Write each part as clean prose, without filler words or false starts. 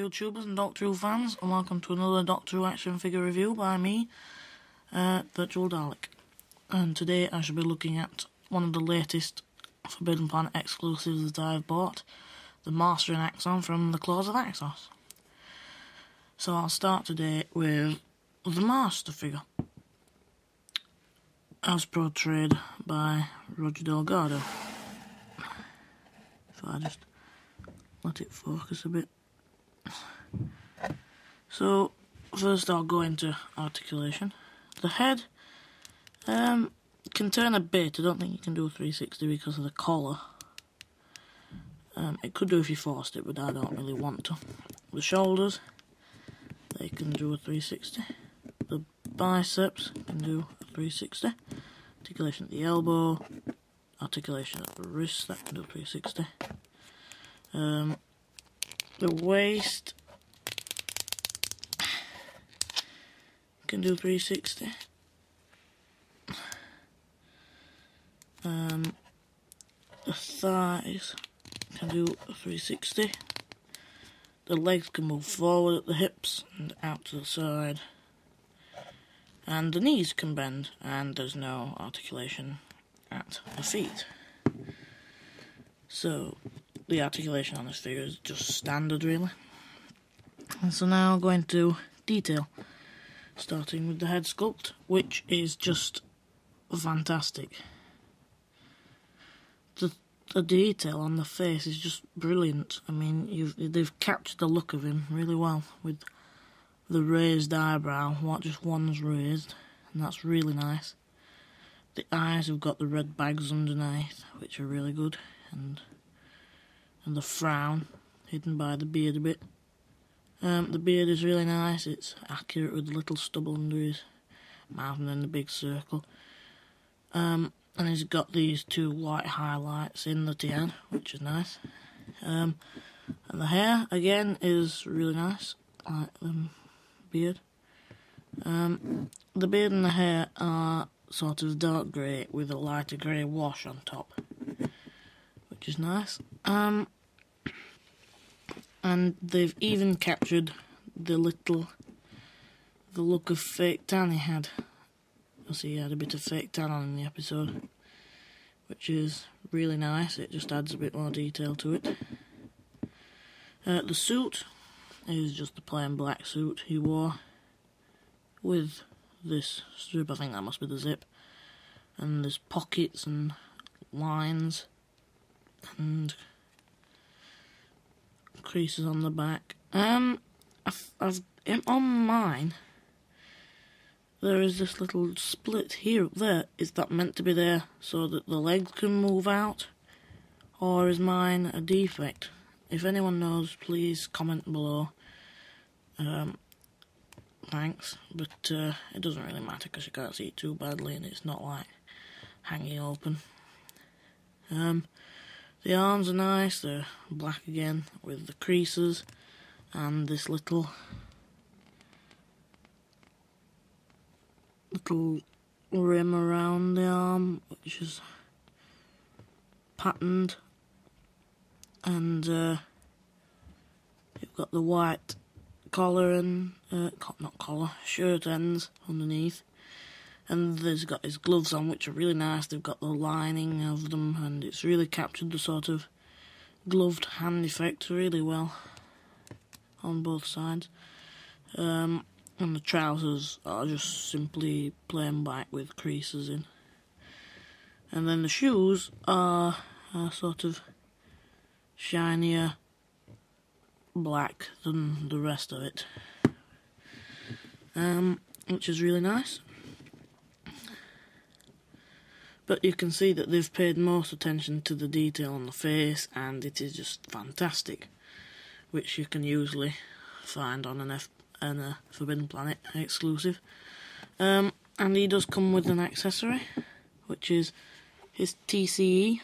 YouTubers and Doctor Who fans, and welcome to another Doctor Who action figure review by me, VirtualDalek. And today I shall be looking at one of the latest Forbidden Planet exclusives that I've bought, the Master and Axon from the Claws of Axos. So I'll start today with the Master figure, as portrayed by Roger Delgado. If I just let it focus a bit. So first I'll go into articulation. The head can turn a bit. I don't think you can do a 360 because of the collar. It could do if you forced it, but I don't really want to. The shoulders, they can do a 360. The biceps can do a 360. Articulation at the elbow, articulation at the wrist, that can do a 360. The waist can do 360. The thighs can do a 360. The legs can move forward at the hips and out to the side. And the knees can bend, and there's no articulation at the feet. So the articulation on this figure is just standard, really. And so now I'll go into detail, starting with the head sculpt, which is just fantastic. The detail on the face is just brilliant. I mean, they've captured the look of him really well with the raised eyebrow. Just one's raised, and that's really nice. The eyes have got the red bags underneath, which are really good, and the frown hidden by the beard a bit. The beard is really nice. It's accurate with the little stubble under his mouth and then the big circle. And he's got these two white highlights in that he had, which is nice. And the hair, again, is really nice, like the beard. The beard and the hair are sort of dark grey with a lighter grey wash on top, which is nice. And they've even captured the look of fake tan he had. So he had a bit of fake tan on in the episode, which is really nice. It just adds a bit more detail to it. The suit is just a plain black suit he wore with this strip. I think that must be the zip. And there's pockets and lines and creases on the back. On mine, there is this little split here up there. Is that meant to be there so that the legs can move out, or is mine a defect? If anyone knows, please comment below. Thanks, but it doesn't really matter because you can't see it too badly and it's not like hanging open. The arms are nice. They're black again with the creases and this little rim around the arm, which is patterned, and you've got the white collar and shirt ends underneath, and there's got his gloves on, which are really nice. They've got the lining of them, and it's really captured the sort of gloved hand effect really well on both sides. And the trousers are just simply plain black with creases in. And then the shoes are sort of shinier black than the rest of it, which is really nice. But you can see that they've paid most attention to the detail on the face, and it is just fantastic, which you can usually find on a Forbidden Planet exclusive. And he does come with an accessory, which is his TCE.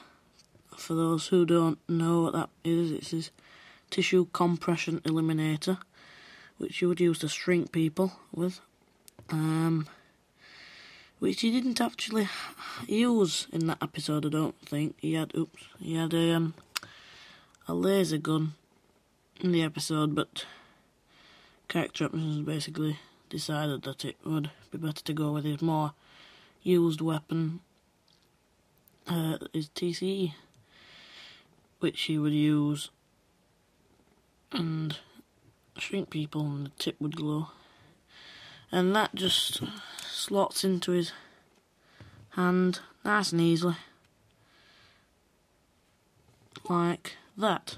For those who don't know what that is, it's his tissue compression eliminator, which you would use to shrink people with, which he didn't actually use in that episode, I don't think. He had a laser gun in the episode, but character options basically decided that it would be better to go with his more used weapon, his TCE, which he would use and shrink people and the tip would glow. And that just slots into his hand nice and easily, like that.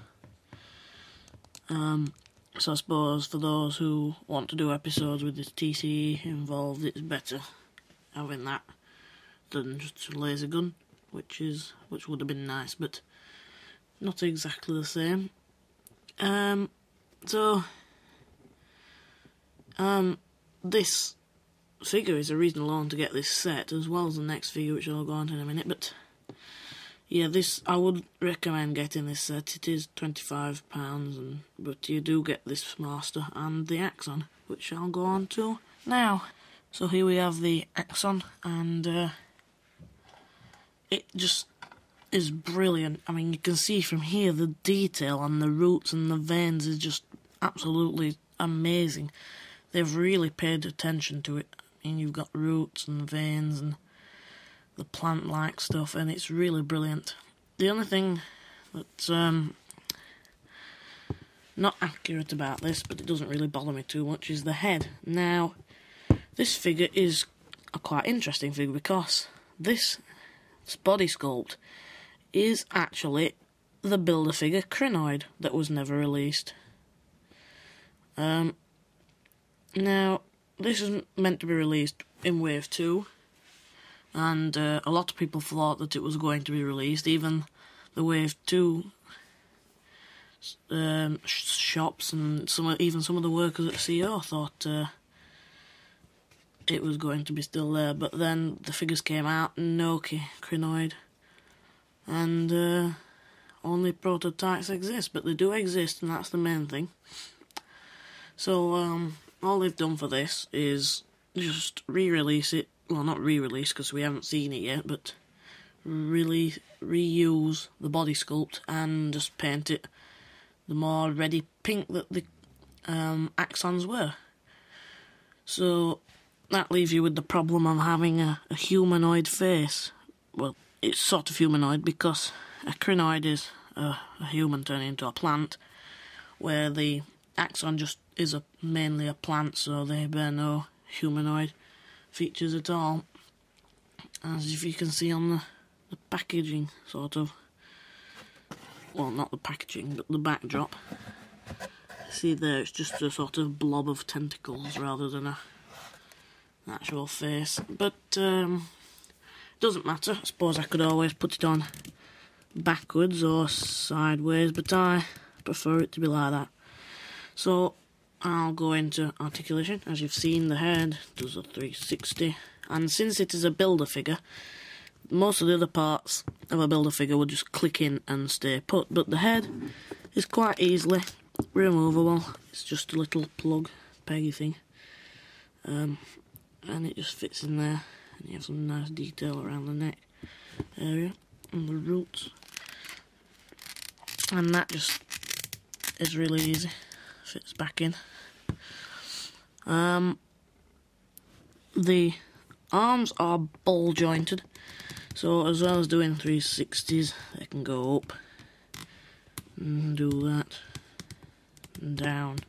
So I suppose for those who want to do episodes with this TCE involved, it's better having that than just a laser gun, which would have been nice, but not exactly the same. This figure is a reason alone to get this set, as well as the next figure, which I'll go on to in a minute. But yeah, I would recommend getting this set. It is £25, but you do get this Master and the Axon, which I'll go on to now. So here we have the Axon, and it just is brilliant. I mean, you can see from here the detail on the roots and the veins is just absolutely amazing. They've really paid attention to it. I mean, you've got roots and veins and the plant-like stuff, and it's really brilliant. The only thing that's not accurate about this, but it doesn't really bother me too much, is the head. Now, this figure is a quite interesting figure because this body sculpt is actually the Build-A-Figure Crinoid that was never released. Now, this is meant to be released in Wave 2, and a lot of people thought that it was going to be released. Even the Wave 2 shops and even some of the workers at CO thought it was going to be still there, but then the figures came out, no Crinoid, and only prototypes exist, but they do exist, and that's the main thing. So all they've done for this is just re-release it. Well, not re-release because we haven't seen it yet, but really reuse the body sculpt and just paint it the more ready pink that the Axons were. So that leaves you with the problem of having a humanoid face. Well, it's sort of humanoid because a crinoid is a human turning into a plant, where the Axon just is mainly a plant, so they bear no humanoid features at all. As if you can see on the packaging, sort of. Well, not the packaging, but the backdrop. See there, it's just a sort of blob of tentacles rather than an actual face. But doesn't matter. I suppose I could always put it on backwards or sideways, but I prefer it to be like that. So I'll go into articulation. As you've seen, the head does a 360, and since it is a Build-A-Figure, most of the other parts of a Build-A-Figure would just click in and stay put, but the head is quite easily removable. It's just a little plug peggy thing, and it just fits in there, and you have some nice detail around the neck area and the roots, and that just is really easy. Fits back in. The arms are ball jointed, so as well as doing 360s, they can go up and do that, and down,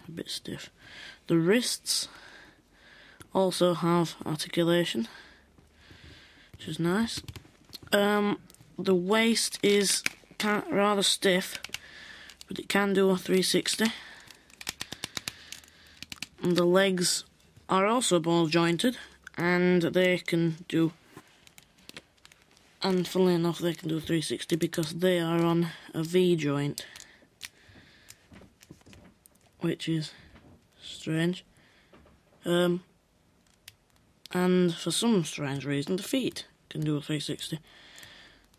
a bit stiff. The wrists also have articulation, which is nice. The waist is rather stiff, but it can do a 360. And the legs are also ball jointed, and they can do, and funnily enough they can do a 360 because they are on a V joint, which is strange. And for some strange reason the feet can do a 360.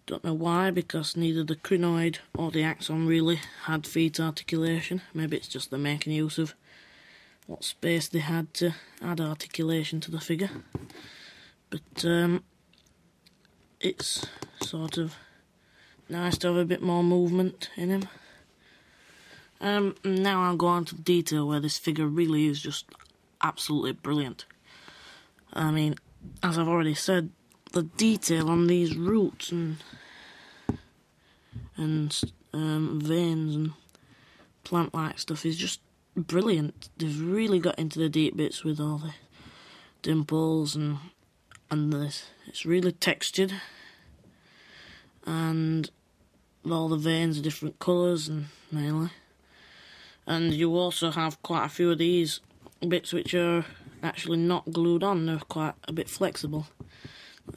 Don't know why, because neither the Crinoid or the Axon really had feet articulation. Maybe it's just they're making use of what space they had to add articulation to the figure. But it's sort of nice to have a bit more movement in him. Now I'll go on to detail where this figure really is just absolutely brilliant. I mean, as I've already said, the detail on these roots and veins and plant-like stuff is just brilliant. They've really got into the deep bits with all the dimples and this. It's really textured, and all the veins are different colours and mainly. And you also have quite a few of these bits which are actually not glued on. They're quite a bit flexible.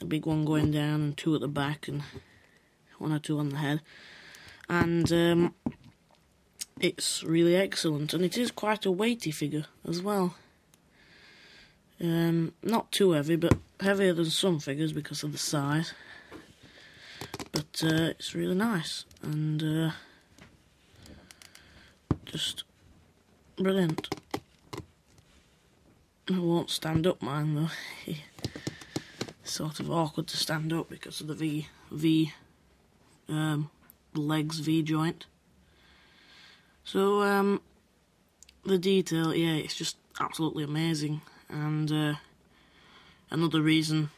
A big one going down and two at the back and one or two on the head. And it's really excellent, and it is quite a weighty figure as well. Not too heavy, but heavier than some figures because of the size. But it's really nice, and just brilliant. I won't stand up mine though. It's sort of awkward to stand up because of the legs V joint. So the detail, yeah, it's just absolutely amazing, and another reason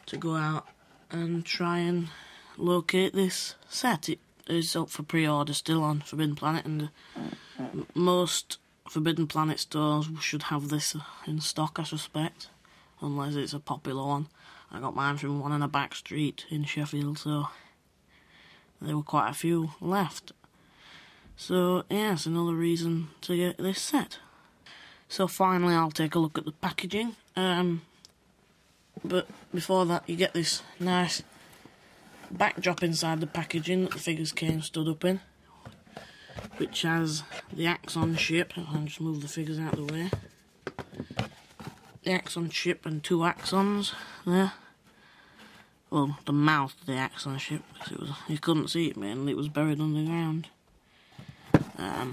to go out and try and locate this set. It is up for pre-order still on Forbidden Planet, and most Forbidden Planet stores should have this in stock, I suspect, unless it's a popular one. I got mine from one in a back street in Sheffield, so there were quite a few left. So yeah, it's another reason to get this set. So finally I'll take a look at the packaging, but before that you get this nice backdrop inside the packaging that the figures came stood up in, which has the Axon ship. I'll just move the figures out of the way. The Axon ship and two Axons there. Well, the mouth of the Axon ship, because you couldn't see it mainly, it was buried underground. I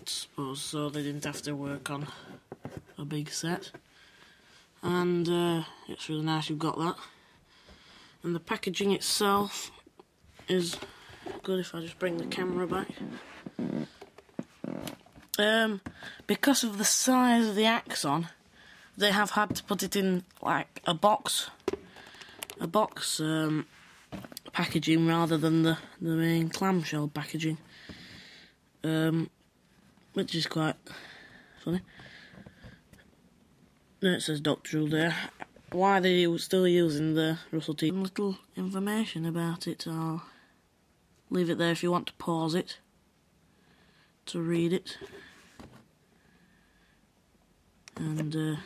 suppose so they didn't have to work on a big set. And it's really nice you've got that. And the packaging itself is good. If I just bring the camera back. Because of the size of the Axon, they have had to put it in like a box packaging rather than the main clamshell packaging, which is quite funny. There it says Doctoral there. Why they were still using the Russell T. Little information about it. I'll leave it there if you want to pause it to read it. And if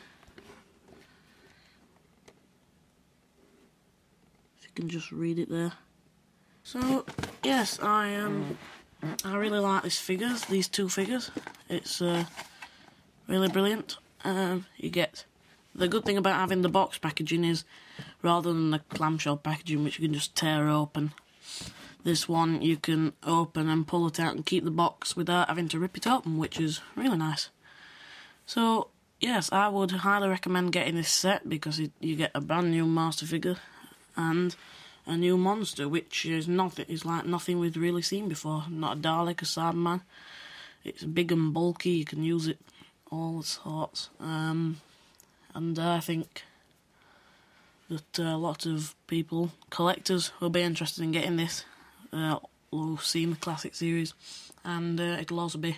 you can just read it there. So yes, I really like these two figures. It's really brilliant. You get the good thing about having the box packaging is, rather than the clamshell packaging which you can just tear open, this one you can open and pull it out and keep the box without having to rip it open, which is really nice. So yes, I would highly recommend getting this set because you get a brand new Master figure and a new monster, which is like nothing we've really seen before. Not a Dalek, a Cyberman. It's big and bulky. You can use it all sorts. And I think that a lot of people, collectors, will be interested in getting this. Who've seen the classic series, and it'll also be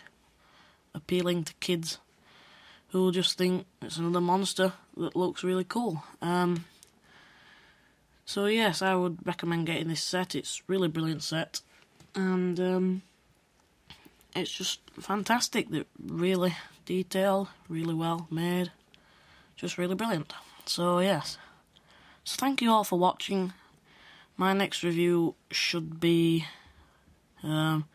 appealing to kids who just think it's another monster that looks really cool. So yes, I would recommend getting this set. It's a really brilliant set, and it's just fantastic. They're really detailed, really well made, just really brilliant. So yes, so thank you all for watching. My next review should be well,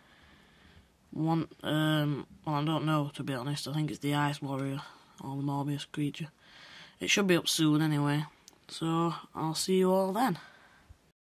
I don't know, to be honest. I think it's the Ice Warrior or the Morbius creature. It should be up soon anyway. So I'll see you all then.